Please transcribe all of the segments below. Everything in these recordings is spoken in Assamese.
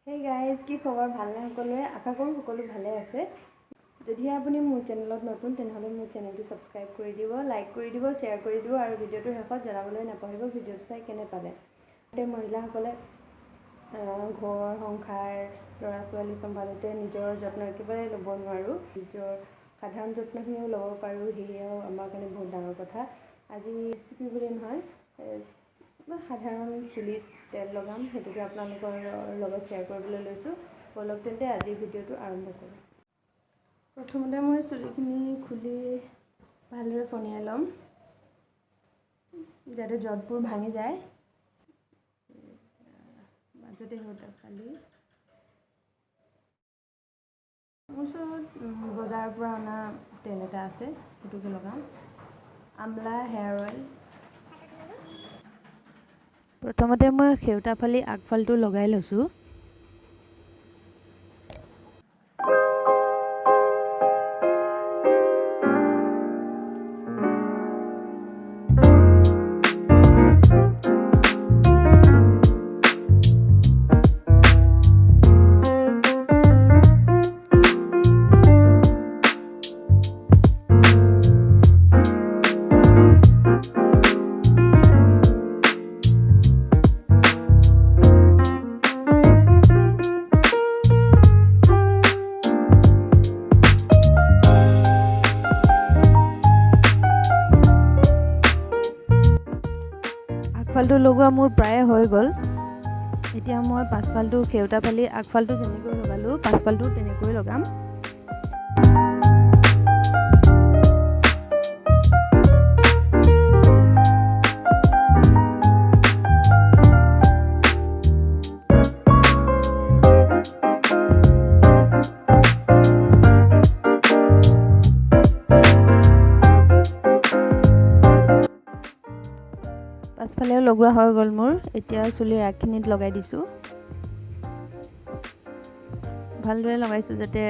Hey guys, কি খবৰ ভালনে সকলোৰে আশা কৰোঁ সকলো ভালে আছে যদি আপুনি মোৰ চেনেলত নতুন তেনেহলে মোৰ চেনেলটো সাবস্ক্ৰাইব কৰি দিব লাইক কৰি দিব শেয়াৰ কৰি দিব আৰু ভিডিওটো শেষত জনাবলৈ নাপাহৰিব ভিডিওটো চাই কেনে পালে তে মহিলাসকলে ঘৰ সংসাৰ ল'ৰা ছোৱালী সম্ভালতে নিজৰ যত্ন একেবাৰে ল'ব নোৱাৰো নিজৰ সাধাৰণ যত্নখিনিও ল'ব পাৰো হেয়াও আমাৰ কাৰণে বহুত ডাঙৰ কথা আজি ৰেচিপি বুলি নহয় সাধাৰণ চুলিত তেল লগাম হেতুকে আপোনালোকৰ লগত শেয়াৰ কৰিবলৈ লৈছো বলক তেন্তে আজি ভিডিওটো আৰম্ভ কৰোঁ প্ৰথমতে মই চুলিখিনি খুলি ভালদৰে ফনিয়াই ল'ম যাতে জটবোৰ ভাঙি যায় মাজতে হতে খালি ওচৰত বজাৰৰ পৰা অনা তেল এটা আছে হেতুকে লগাম আমলা হেয়াৰ অইল প্ৰথমতে মই খেউটা ফালি আগফালটো লগাই লৈছো আগফালটো লগোৱা মোৰ প্ৰায় হৈ গ'ল এতিয়া মই পাছফালটো খেউটা ফালি আগফালটো যেনেকৈ লগালো পাছফালটো তেনেকৈ লগাম পাছফালেও লগোৱা হৈ গ'ল মোৰ এতিয়া চুলিৰ আগখিনিত লগাই দিছো ভালদৰে লগাইছো যাতে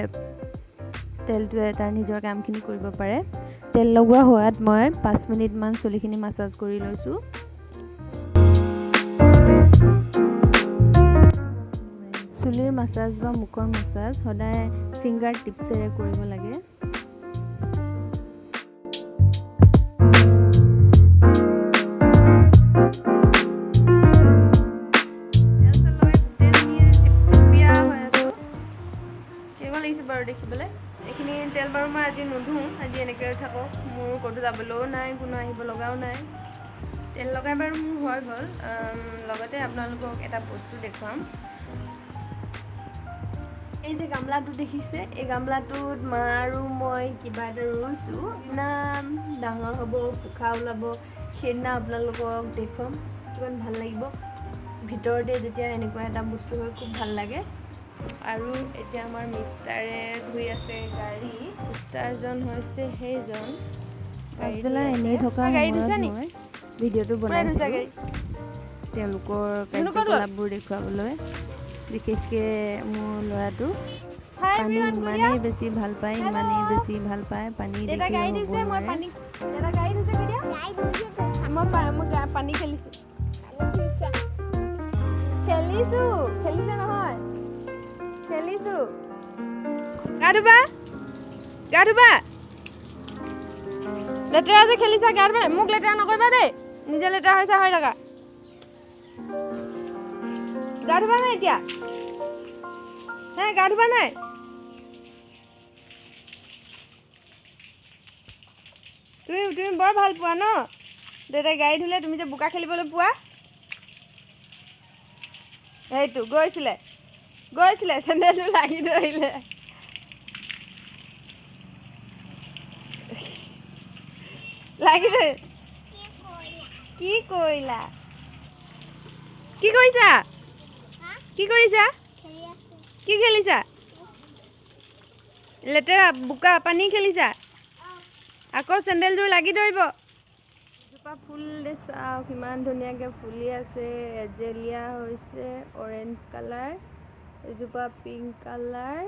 তেলটোৱে তাৰ নিজৰ কামখিনি কৰিব পাৰে তেল লগোৱা হোৱাত মই 5 মিনিট মান চুলিখিনি মাসাজ কৰি লৈছো চুলিৰ মাসাজ বা মুখৰ মাসাজ সদায় ফিংগাৰ টিপছেৰে কৰিব লাগে দেখিবলৈ এখিনি তেল বাৰু মই আজি নুধু আজি এনেকৈ থাকক মোৰ ক'তো যাবলৈও নাই কোনো আহিব লগাও নাই তেল লগাই বাৰু মোৰ হৈ গ'ল লগতে আপোনালোকক এটা বস্তু দেখুৱাম এই যে গামলাটো দেখিছে এই গামলাটোত মা আৰু মই কিবা এটা ৰুইছো নাম ডাঙৰ হ'ব পোখা ওলাব সেইদিনা আপোনালোকক দেখুৱাম কিমান ভাল লাগিব ভিতৰতে যেতিয়া এনেকুৱা এটা বস্তু হয় খুব ভাল লাগে আৰু এতিয়া আমাৰ মিষ্টাৰে ধুই আছে গাড়ী মিষ্টাৰজন হৈছে সেইজন গাড়ীলা এনেই থকা সময়ত মই ভিডিওটো বনাইছিলোঁ তেওঁলোকৰ কাৰ্যকলাপবোৰ দেখুৱাবলৈ বিশেষকৈ মোৰ ল'ৰাটো পানী ইমানেই বেছি ভাল পায় পানী দেখি হ'ব নোৱাৰে পানী খেলিছে নহয় খেলিছো গা ধুবা লেতেৰা যে খেলিছা গা ধুবা মোক লেতেৰা নকৰিবা দেই নিজে লেতেৰা হৈছা হৈ থাকা গা ধুবা নাই এতিয়া গা ধুবা নাই তুমি বৰ ভাল পোৱা ন দেউতাই গাড়ী ধুলে তুমি যে বোকা খেলিবলৈ পোৱা সেইটো গৈছিলে চেন্দেলটো লাগি ধৰিলে কি কৰিলা কি কৰিছা কি খেলিছা লেতেৰা বোকা পানী খেলিছা আকৌ চেন্দেলটো লাগি ধৰিব জোপা ফুল চাও কিমান ধুনীয়াকৈ ফুলি আছে এজেলিয়া হৈছে অৰেঞ্জ কালাৰ এজোপা পিংক কালাৰ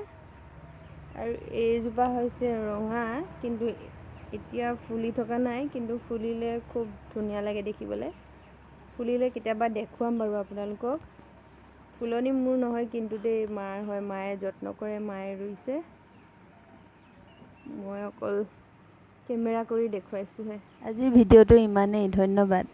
আৰু এইজোপা হৈছে ৰঙা কিন্তু এতিয়া ফুলি থকা নাই, কিন্তু ফুলিলে খুব ধুনীয়া লাগে দেখিবলৈ। ফুলিলে কেতিয়াবা দেখুৱাম বাৰু আপোনালোকক। ফুলনি মোৰ নহয় কিন্তু দেই, মাৰ হয়, মায়ে যত্ন কৰে, মায়ে ৰুইছে। মই অকল কেমেৰা কৰি দেখুৱাইছোঁহে। আজিৰ ভিডিঅ'টো ইমানেই, ধন্যবাদ।